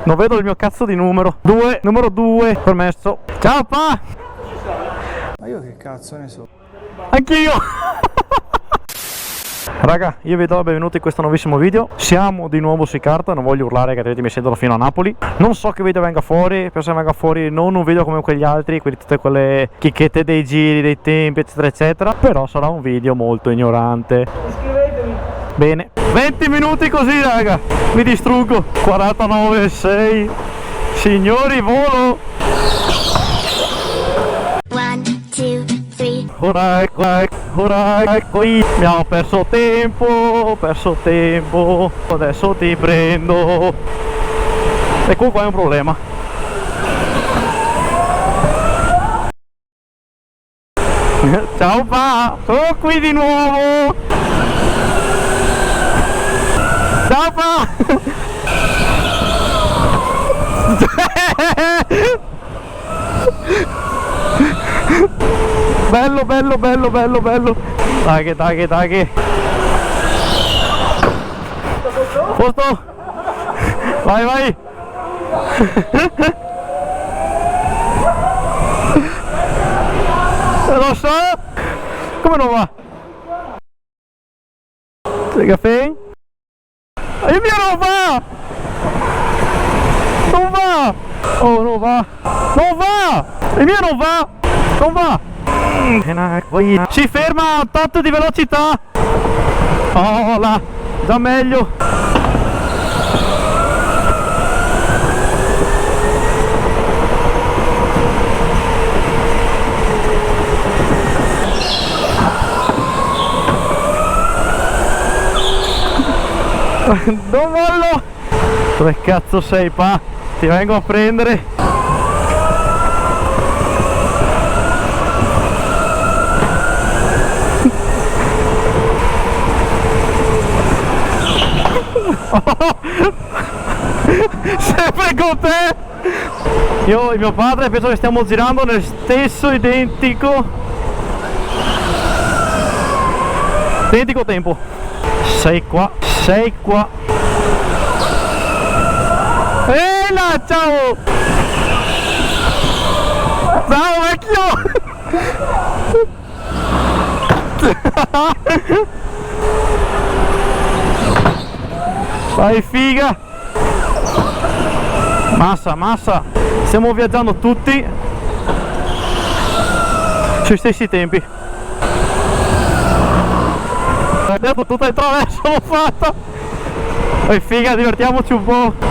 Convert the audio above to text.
Non vedo il mio cazzo di numero. Numero 2, permesso. Ciao pa! Ma io che cazzo ne so? Anch'io! Raga, io vi do il benvenuto in questo nuovissimo video. Siamo di nuovo su carta, non voglio urlare che altrimenti mi sentono fino a Napoli. Non so che video venga fuori, penso che venga fuori non un video come quegli altri, quindi tutte quelle chicchette dei giri, dei tempi, eccetera eccetera. Però sarà un video molto ignorante. Iscrivetevi. Bene, 20 minuti così raga, mi distruggo. 49,6. Signori, volo. Ora ecco, abbiamo perso tempo, adesso ti prendo. Ecco qua è un problema. Ciao pa, sono qui di nuovo. Ciao pa. Bello. Dai. Posto? Vai. Lo so. Come non va? C'è caffè? Il mio non va! Oh, non va! Il mio non va! Si ferma a tot di velocità! Oh là! Già meglio! Non mollo! Dove cazzo sei pa? Ti vengo a prendere! Sempre con te! Io e mio padre penso che stiamo girando nel stesso identico tempo. Sei qua. Ehi là, ciao! Ciao vecchio! Vai figa! Massa! Stiamo viaggiando tutti sui stessi tempi. Adesso tutta il traverso l'ho fatta! Vai figa, divertiamoci un po'!